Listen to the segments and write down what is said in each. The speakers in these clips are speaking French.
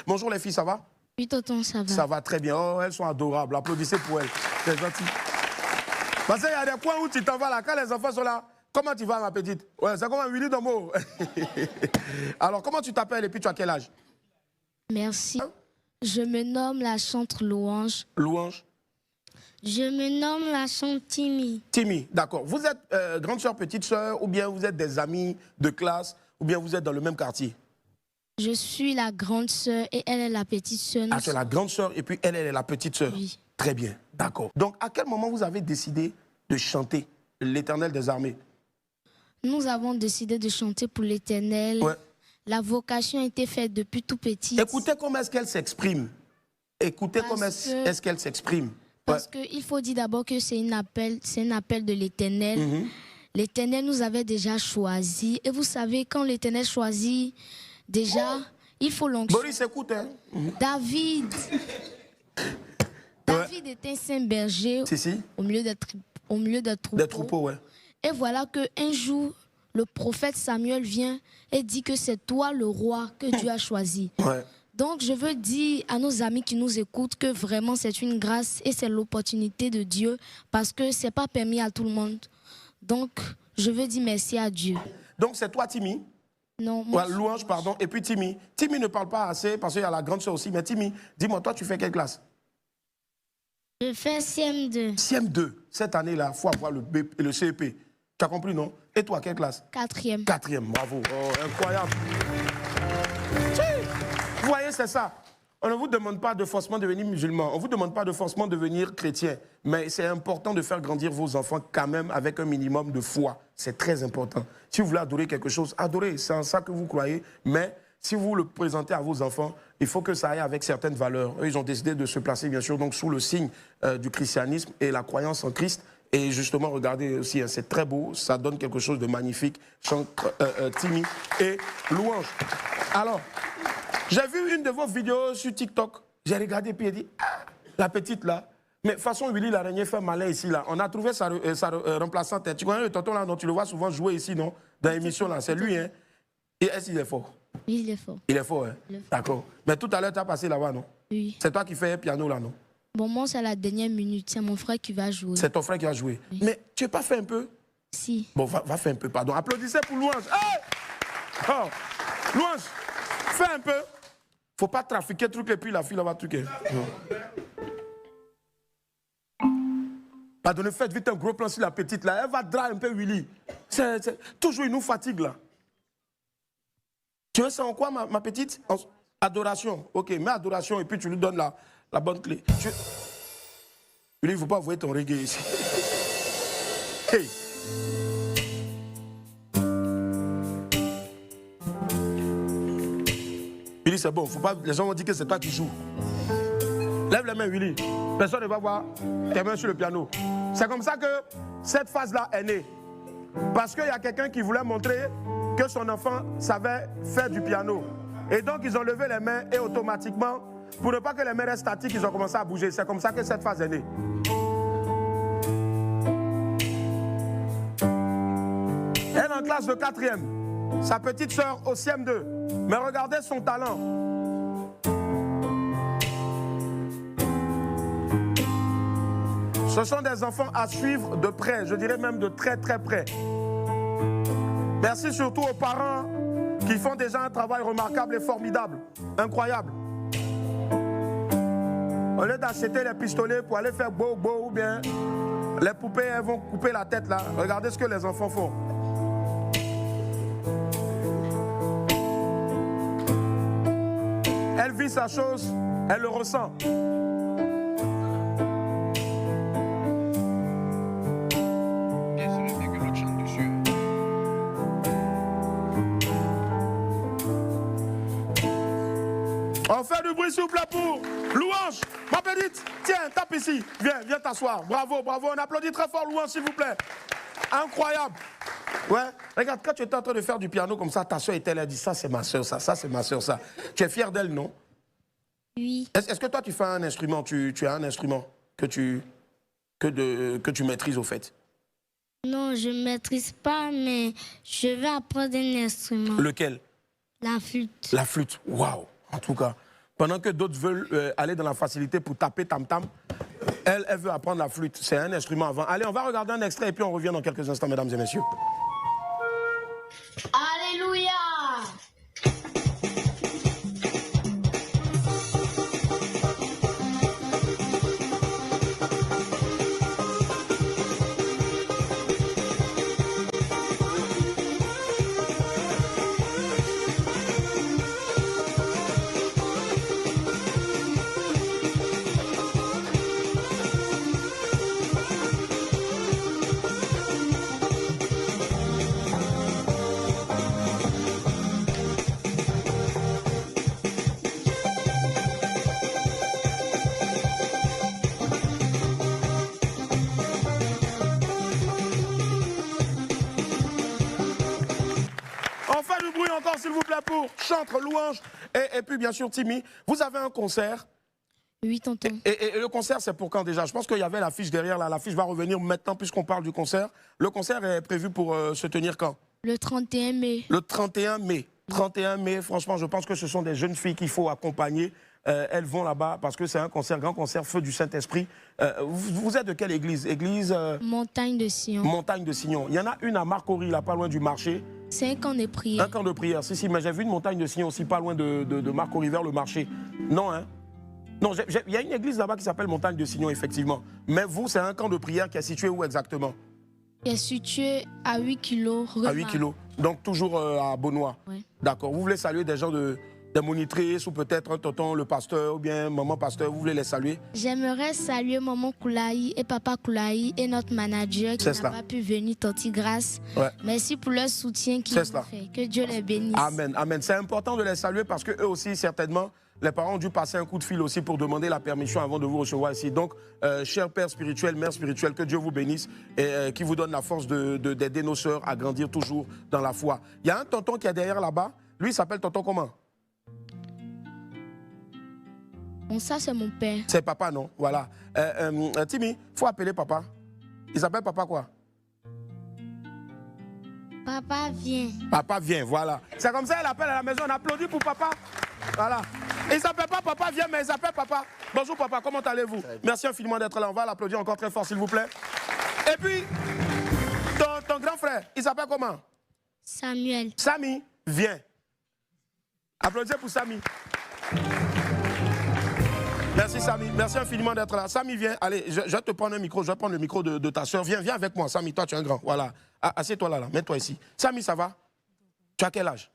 Bonjour les filles, ça va? Oui, tonton, ça va. Ça va très bien. Oh, elles sont adorables. Applaudissez pour elles. C'est gentil. Parce qu'il y a des coins où tu t'en vas là, quand les enfants sont là. Comment tu vas, ma petite? Ouais, c'est comme un Willy Dombo. Alors, comment tu t'appelles et puis tu as quel âge? Merci. Je me nomme la chante Louange. Louange. Je me nomme la chante Timmy. Timmy, d'accord. Vous êtes grande soeur, petite soeur, ou bien vous êtes des amis de classe, ou bien vous êtes dans le même quartier? Je suis la grande sœur et elle est la petite sœur. Ah, c'est la grande sœur et puis elle est la petite sœur. Oui. Très bien, d'accord. Donc, à quel moment vous avez décidé de chanter l'Éternel des armées? Nous avons décidé de chanter pour l'Éternel. Ouais. La vocation a été faite depuis tout petit. Écoutez comment est-ce qu'elle s'exprime. Écoutez comment est-ce qu'elle s'exprime. Parce qu'il faut dire d'abord que c'est un appel de l'Éternel. L'Éternel nous avait déjà choisis. Et vous savez, quand l'Éternel choisit, déjà, il faut l'onction. Boris, écoute. Hein? David était un saint berger au milieu des troupeaux. Des troupeaux, ouais. Et voilà qu'un jour, le prophète Samuel vient et dit que c'est toi le roi que Dieu a choisi. Ouais. Donc, je veux dire à nos amis qui nous écoutent que vraiment c'est une grâce et c'est l'opportunité de Dieu parce que ce n'est pas permis à tout le monde. Donc, je veux dire merci à Dieu. Donc, c'est toi, Timmy? Non, moi, ouais, Louange, pardon. Et puis Timmy. Timmy ne parle pas assez parce qu'il y a la grande soeur aussi. Mais Timmy, dis-moi, toi, tu fais quelle classe? Je fais CM2. CM2. Cette année-là, il faut avoir le CEP. Tu as compris, non? Et toi, quelle classe? 4e. 4e, bravo. Oh, incroyable. Vous voyez, c'est ça. On ne vous demande pas de forcément devenir musulman. On ne vous demande pas de forcément devenir chrétien. Mais c'est important de faire grandir vos enfants quand même avec un minimum de foi. C'est très important. Si vous voulez adorer quelque chose, adorez. C'est en ça que vous croyez. Mais si vous le présentez à vos enfants, il faut que ça aille avec certaines valeurs. Eux, ils ont décidé de se placer, bien sûr, donc, sous le signe du christianisme et la croyance en Christ. Et justement, regardez aussi, hein, c'est très beau. Ça donne quelque chose de magnifique. Timmy et Louange. Alors... j'ai vu une de vos vidéos sur TikTok. J'ai regardé et puis j'ai dit, ah, la petite là. Mais de toute façon, Willy l'araignée fait malin ici là. On a trouvé sa remplaçante. Tu connais le tonton là, non? Tu le vois souvent jouer ici, non? Dans l'émission là. C'est lui, hein? Et est-ce qu'il est fort? Oui, il est fort. Il est fort, hein? D'accord. Mais tout à l'heure, tu as passé là-bas, non? Oui. C'est toi qui fais un piano là, non? Bon, moi, c'est la dernière minute. C'est mon frère qui va jouer. C'est ton frère qui va jouer. Oui. Mais tu n'as pas fait un peu? Si. Bon, va faire un peu, pardon. Applaudissez pour Louange. Hey! Oh! Louange, fais un peu. Faut pas trafiquer le truc et puis la fille va truquer. Pardonnez, faites vite un gros plan sur la petite là. Elle va draper un peu Willy. Toujours il nous fatigue là. Tu veux ça en quoi ma petite? Adoration. Ok, mets adoration et puis tu lui donnes la bonne clé. Willy, il ne faut pas envoyer ton reggae ici. Hey! Willy, c'est bon. Faut pas... les gens vont dire que c'est toi qui joues. Lève les mains, Willy. Personne ne va voir tes mains sur le piano. C'est comme ça que cette phase-là est née. Parce qu'il y a quelqu'un qui voulait montrer que son enfant savait faire du piano. Et donc, ils ont levé les mains et automatiquement, pour ne pas que les mains restent statiques, ils ont commencé à bouger. C'est comme ça que cette phase est née. Elle est en classe de 4e. Sa petite sœur au CM2. Mais regardez son talent. Ce sont des enfants à suivre de près, je dirais même de très très près. Merci surtout aux parents qui font déjà un travail remarquable et formidable, incroyable. Au lieu d'acheter les pistolets pour aller faire beau ou bien les poupées, elles vont couper la tête là. Regardez ce que les enfants font. Elle vit sa chose, elle le ressent. On fait du bruit s'il vous plaît pour Louange. Ma petite, tiens, tape ici. Viens t'asseoir. Bravo, bravo. On applaudit très fort Louange s'il vous plaît. Incroyable. Ouais, regarde, quand tu étais en train de faire du piano comme ça, ta soeur était là, elle dit ça c'est ma soeur, ça c'est ma soeur, ça. Tu es fier d'elle, non? Oui. Est-ce que toi tu fais un instrument, tu as un instrument que tu maîtrises au fait? Non, je ne maîtrise pas, mais je vais apprendre un instrument. Lequel? La flûte. La flûte, waouh. En tout cas, Pendant que d'autres veulent aller dans la facilité pour taper tam-tam, elle veut apprendre la flûte. C'est un instrument avant. Allez, on va regarder un extrait et puis on revient dans quelques instants, mesdames et messieurs. Alléluia. On fait du bruit encore, s'il vous plaît, pour Chantre, Louange et puis bien sûr Timmy. Vous avez un concert. Oui, tonton. Et le concert, c'est pour quand déjà? Je pense qu'il y avait l'affiche derrière là. L'affiche va revenir maintenant puisqu'on parle du concert. Le concert est prévu pour se tenir quand? Le 31 mai. Le 31 mai. 31 mai, franchement, je pense que ce sont des jeunes filles qu'il faut accompagner. Elles vont là-bas parce que c'est un concert, grand concert, feu du Saint-Esprit. Vous êtes de quelle église? Église Montagne de Sion. Montagne de Sion. Il y en a une à Marcory, là, pas loin du marché. C'est un camp de prière. Un camp de prière, si, mais j'ai vu une montagne de Sion aussi, pas loin de Marcory, vers le marché. Non, hein? Non, il y a une église là-bas qui s'appelle Montagne de Sion, effectivement. Mais vous, c'est un camp de prière qui est situé où exactement? Qui est situé à 8 kilos. À 8 kilos. Donc toujours à Beaunois. Oui. D'accord. Vous voulez saluer des gens des monitrices ou peut-être un tonton, le pasteur ou bien maman pasteur, vous voulez les saluer? J'aimerais saluer maman Koulaï et papa Koulaï et notre manager qui n'a pas pu venir, Toti Grâce. Ouais. Merci pour leur soutien qu'ils ont fait. Que Dieu les bénisse. Amen, amen. C'est important de les saluer parce qu'eux aussi, certainement, les parents ont dû passer un coup de fil aussi pour demander la permission avant de vous recevoir ici. Donc, cher père spirituel, mère spirituelle, que Dieu vous bénisse et qui vous donne la force d'aider nos sœurs à grandir toujours dans la foi. Il y a un tonton qui est derrière là-bas. Lui, il s'appelle tonton comment? Bon, ça, c'est mon père. C'est papa, non? Voilà. Timmy, il faut appeler papa. Il s'appelle papa quoi? Papa vient. Papa vient, voilà. C'est comme ça, elle appelle à la maison, on applaudit pour papa. Voilà. Il ne s'appelle pas papa vient, mais il s'appelle papa. Bonjour papa, comment allez-vous? Merci infiniment d'être là. On va l'applaudir encore très fort, s'il vous plaît. Et puis, ton grand frère, il s'appelle comment? Samuel. Samy, viens. Applaudissez pour Samy. Merci Samy, merci infiniment d'être là. Samy, viens, allez, je vais te prendre un micro, je vais prendre le micro de ta soeur. Viens avec moi, Samy, toi tu es un grand, voilà. Assieds-toi là, mets-toi ici. Samy, ça va? Tu as quel âge?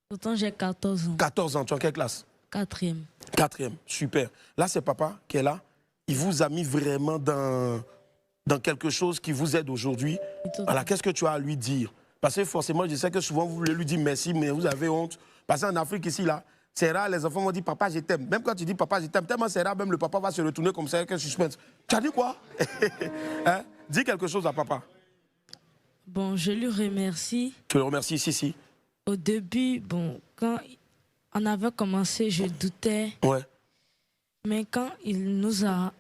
Pourtant, j'ai 14 ans. 14 ans, tu es en quelle classe? 4e. 4e, super. Là, c'est papa qui est là. Il vous a mis vraiment dans quelque chose qui vous aide aujourd'hui. Voilà, qu'est-ce que tu as à lui dire? Parce que forcément, je sais que souvent, vous voulez lui dire merci, mais vous avez honte. Parce qu'en Afrique, ici, là, c'est rare, les enfants vont dire papa, je t'aime. Même quand tu dis papa, je t'aime, tellement c'est rare, même le papa va se retourner comme ça avec un suspense. Tu as dit quoi? Hein? Dis quelque chose à papa. Bon, je lui remercie. Tu le remercies, si. Au début, bon, quand on avait commencé, je doutais. Ouais. Mais quand il nous a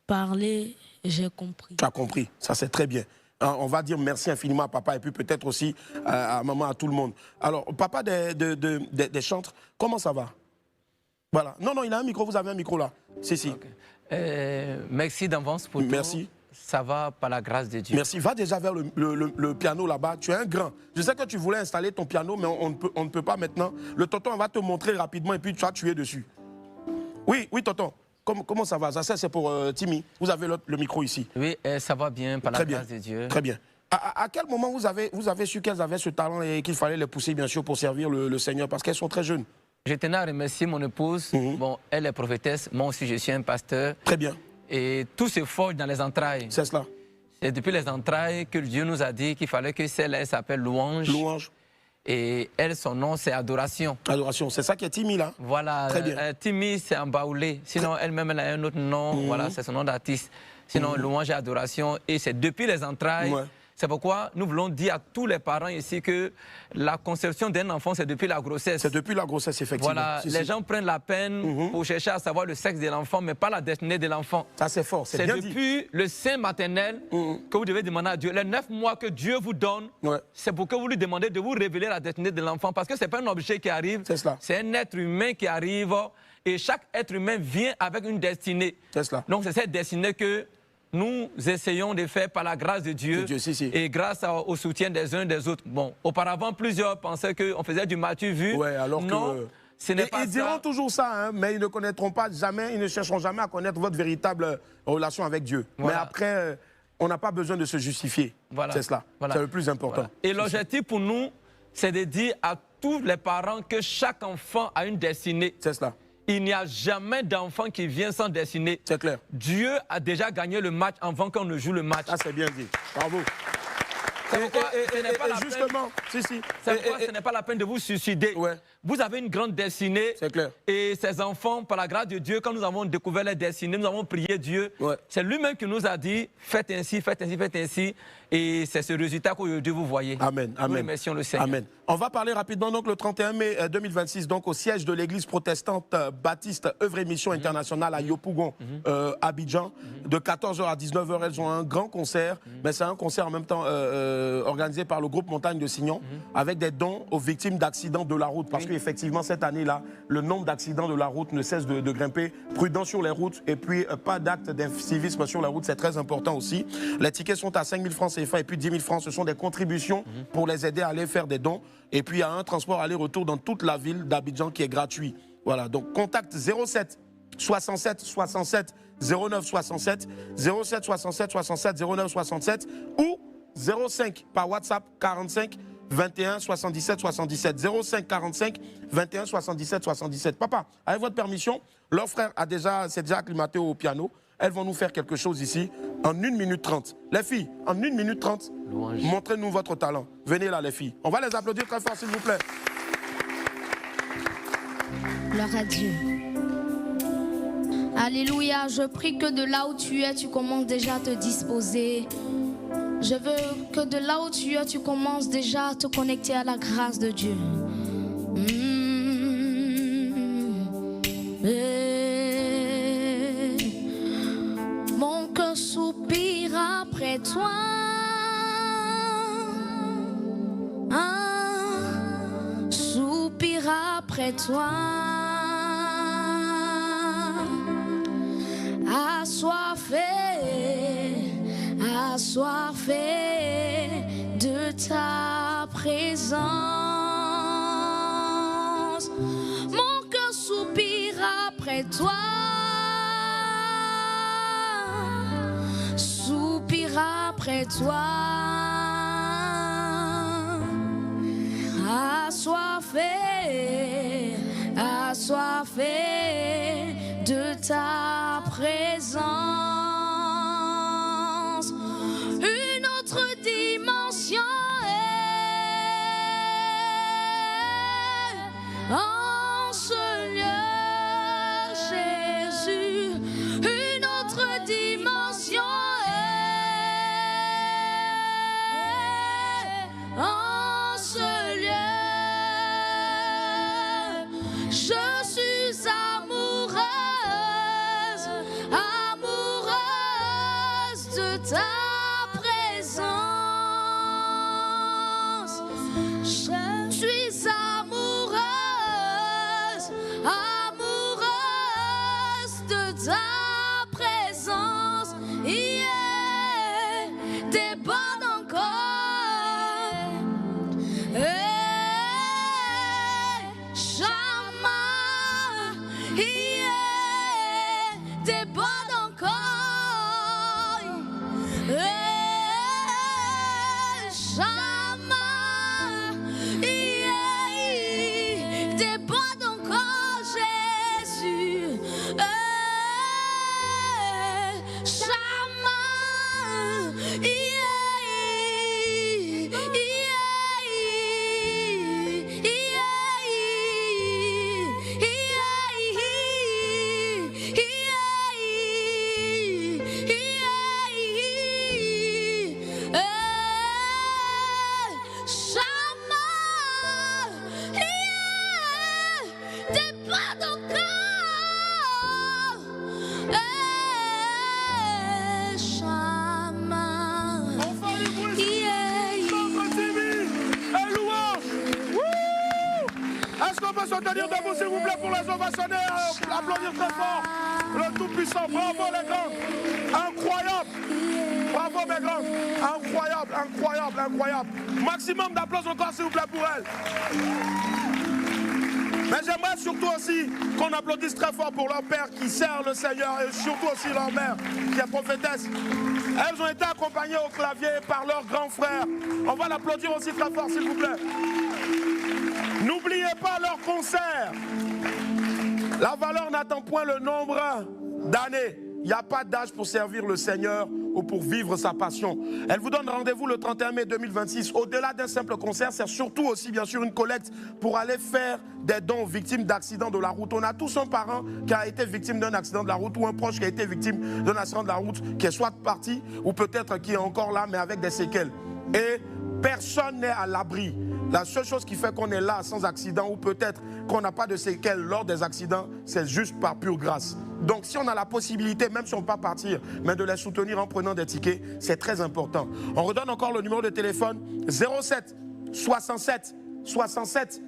parlé, j'ai compris. Tu as compris, ça c'est très bien. On va dire merci infiniment à papa et puis peut-être aussi à maman, à tout le monde. Alors, papa des chantres, comment ça va? Voilà. Non, il a un micro, vous avez un micro là. Si. Okay. Merci d'avance pour tout. Merci. Ça va par la grâce de Dieu. Merci. Va déjà vers le piano là-bas. Tu es un grand. Je sais que tu voulais installer ton piano, mais on ne peut pas maintenant. Le tonton va te montrer rapidement et puis tu vas tuer dessus. Oui, tonton. Comment ça va? Ça, c'est pour Timmy. Vous avez le micro ici. Oui, ça va bien par la grâce de Dieu. Très bien. À quel moment vous avez su qu'elles avaient ce talent et qu'il fallait les pousser, bien sûr, pour servir le Seigneur? Parce qu'elles sont très jeunes. Je tenais à remercier mon épouse. Bon, elle est prophétesse. Moi aussi, je suis un pasteur. Très bien. Et tout se forge dans les entrailles. C'est cela. C'est depuis les entrailles que Dieu nous a dit qu'il fallait que celle-là s'appelle Louange. Louange. Et elle, son nom, c'est Adoration. Adoration, c'est ça qui est Timmy, là? Voilà. Très bien. Timmy, c'est en baoulé. Sinon, elle-même, elle a un autre nom. Voilà, c'est son nom d'artiste. Sinon, Louange et Adoration. Et c'est depuis les entrailles. Ouais. C'est pourquoi nous voulons dire à tous les parents ici que la conception d'un enfant, c'est depuis la grossesse. C'est depuis la grossesse, effectivement. Voilà, les gens prennent la peine pour chercher à savoir le sexe de l'enfant, mais pas la destinée de l'enfant. Ça, c'est fort, c'est bien dit. C'est depuis le sein maternel que vous devez demander à Dieu. Les 9 mois que Dieu vous donne, c'est pour que vous lui demandez de vous révéler la destinée de l'enfant, parce que ce n'est pas un objet qui arrive, c'est un être humain qui arrive Et chaque être humain vient avec une destinée. C'est cela. Donc c'est cette destinée que nous essayons de faire par la grâce de Dieu, et grâce au soutien des uns des autres. Bon, auparavant, plusieurs pensaient qu'on faisait du matu vu. Ouais, alors non, que... ce n'est pas ça. Ils diront toujours ça, hein, mais ils ne connaîtront pas jamais, ils ne chercheront jamais à connaître votre véritable relation avec Dieu. Voilà. Mais après, on n'a pas besoin de se justifier. Voilà. C'est cela. Voilà. C'est le plus important. Voilà. Et l'objectif pour nous, c'est de dire à tous les parents que chaque enfant a une destinée. C'est cela. Il n'y a jamais d'enfant qui vient sans destinée. C'est clair. Dieu a déjà gagné le match avant qu'on ne joue le match. Ah, c'est bien dit. Bravo. Justement, ce n'est pas la peine de vous suicider. Ouais. Vous avez une grande destinée. C'est clair. Et ces enfants, par la grâce de Dieu, quand nous avons découvert les destinées, nous avons prié Dieu. Ouais. C'est lui-même qui nous a dit, faites ainsi, faites ainsi, faites ainsi. Et c'est ce résultat qu'aujourd'hui vous voyez. Amen. Amen. Nous remercions le Seigneur. Amen. On va parler rapidement donc le 31 mai 2026 donc au siège de l'église protestante baptiste Œuvre et Mission Internationale à Yopougon, Abidjan. De 14h à 19h, elles ont un grand concert. Mais c'est un concert en même temps organisé par le groupe Montagne de Signon avec des dons aux victimes d'accidents de la route. Parce qu'effectivement, cette année-là, le nombre d'accidents de la route ne cesse de grimper. Prudent sur les routes et puis pas d'acte d'incivisme sur la route, c'est très important aussi. Les tickets sont à 5 000 francs CFA et puis 10 000 francs. Ce sont des contributions pour les aider à aller faire des dons. Et puis il y a un transport aller-retour dans toute la ville d'Abidjan qui est gratuit. Voilà, donc contact 07 67 67 09 67, 07 67 67 09 67 ou 05 par WhatsApp 45 21 77 77. 05 45 21 77 77. Papa, avec votre permission, leur frère s'est déjà acclimaté au piano. Elles vont nous faire quelque chose ici en 1 minute 30. Les filles, en 1 minute 30, montrez-nous votre talent. Venez là, les filles. On va les applaudir très fort, s'il vous plaît. Gloire à Dieu. Alléluia. Je prie que de là où tu es, tu commences déjà à te disposer. Je veux que de là où tu es, tu commences déjà à te connecter à la grâce de Dieu. Mon cœur soupire après toi. Soupire après toi. Assoiffé de ta présence. Mon cœur soupire après toi. Soupire après toi. Assoiffé de ta présence. Une autre dimension est en ce lieu, Jésus. Une autre dimension est en ce lieu. Je suis amoureuse, amoureuse de ta présence. Je suis amoureuse, amoureuse de ta présence. Yeah, déborde encore. Hey, Shama, yeah, déborde encore. Hey, Shama, yeah, déborde encore, Jésus. Hey, Shama, tenir debout, s'il vous plaît, pour les ovationnaires. Applaudir très fort. Le Tout-Puissant. Bravo, les grands. Incroyable. Bravo, mes grands. Incroyable, incroyable, incroyable. Maximum d'applaudissements encore, s'il vous plaît, pour elles. Mais j'aimerais surtout aussi qu'on applaudisse très fort pour leur père qui sert le Seigneur et surtout aussi leur mère qui est prophétesse. Elles ont été accompagnées au clavier par leur grand frère. On va l'applaudir aussi très fort, s'il vous plaît. N'oubliez pas leur concert. La valeur n'attend point le nombre d'années. Il n'y a pas d'âge pour servir le Seigneur ou pour vivre sa passion. Elle vous donne rendez-vous le 31 mai 2026. Au-delà d'un simple concert, c'est surtout aussi bien sûr une collecte pour aller faire des dons aux victimes d'accidents de la route. On a tous un parent qui a été victime d'un accident de la route ou un proche qui a été victime d'un accident de la route qui est soit parti ou peut-être qui est encore là mais avec des séquelles. Et personne n'est à l'abri. La seule chose qui fait qu'on est là sans accident ou peut-être qu'on n'a pas de séquelles lors des accidents, c'est juste par pure grâce. Donc si on a la possibilité, même si on ne peut pas partir, mais de les soutenir en prenant des tickets, c'est très important. On redonne encore le numéro de téléphone 07 67 67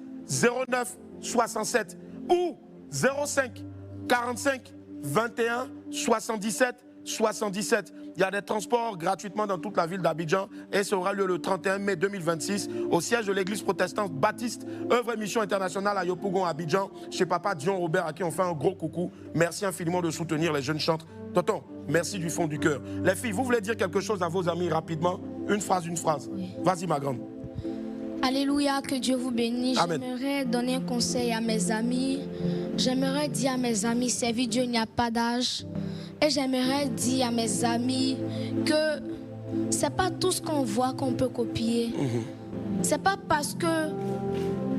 09 67 ou 05 45 21 77 77. Il y a des transports gratuitement dans toute la ville d'Abidjan et ça aura lieu le 31 mai 2026 au siège de l'église protestante baptiste, œuvre et mission internationale à Yopougon, Abidjan, chez Papa Dion Robert à qui on fait un gros coucou. Merci infiniment de soutenir les jeunes chantres. Tonton, merci du fond du cœur. Les filles, vous voulez dire quelque chose à vos amis rapidement? Une phrase, une phrase. Oui. Vas-y ma grande. Alléluia, que Dieu vous bénisse. Amen. J'aimerais donner un conseil à mes amis. J'aimerais dire à mes amis, servir Dieu, il n'y a pas d'âge. Et j'aimerais dire à mes amis que c'est pas tout ce qu'on voit qu'on peut copier. C'est pas parce que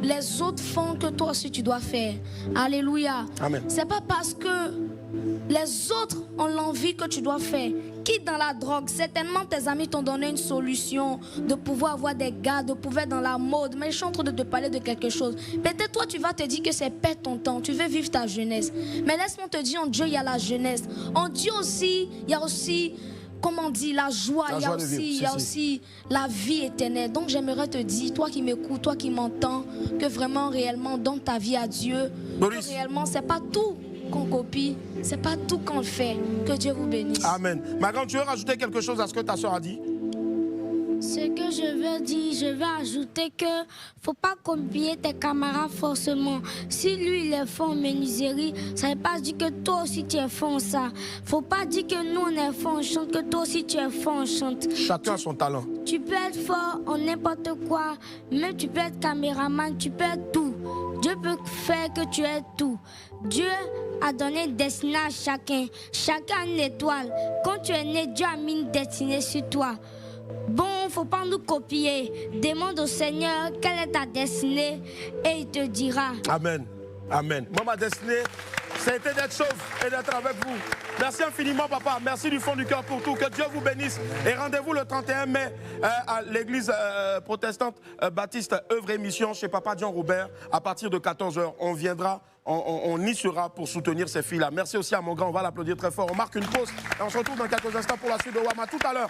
les autres font que toi aussi tu dois faire. Alléluia. Amen. C'est pas parce que les autres ont l'envie que tu dois faire. Quitte dans la drogue, certainement tes amis t'ont donné une solution de pouvoir avoir des gars, de pouvoir être dans la mode. Mais je suis en train de te parler de quelque chose. Peut-être toi tu vas te dire que c'est perdre ton temps, tu veux vivre ta jeunesse. Mais laisse-moi te dire, en Dieu il y a la jeunesse. En Dieu aussi, il y a aussi, comment on dit, la joie, il y a aussi la vie éternelle. Donc j'aimerais te dire, toi qui m'écoutes, toi qui m'entends, que vraiment réellement donne ta vie à Dieu. Que réellement c'est pas tout qu'on copie, c'est pas tout qu'on fait. Que Dieu vous bénisse. Amen. Ma grande, tu veux rajouter quelque chose à ce que ta soeur a dit? Ce que je veux dire, je vais ajouter que faut pas copier tes camarades forcément. Si lui il est fort en menuiserie, ça ne veut pas dire que toi aussi tu es fort en ça. Faut pas dire que nous on est fort en chante, que toi aussi tu es fort en chante. Chacun a son talent. Tu peux être fort en n'importe quoi, même tu peux être caméraman, tu peux être tout. Dieu peut faire que tu es tout. Dieu a donné une destinée à chacun. Chacun a une étoile. Quand tu es né, Dieu a mis une destinée sur toi. Bon, faut pas nous copier. Demande au Seigneur quelle est ta destinée et il te dira. Amen. Amen. Moi, ma destinée, ça a été d'être sauve et d'être avec vous. Merci infiniment, papa. Merci du fond du cœur pour tout. Que Dieu vous bénisse. Et rendez-vous le 31 mai à l'église protestante baptiste œuvre et mission chez Papa Dion Robert à partir de 14h. On viendra, on y sera pour soutenir ces filles-là. Merci aussi à mon grand. On va l'applaudir très fort. On marque une pause et on se retrouve dans quelques instants pour la suite de Wama. Tout à l'heure.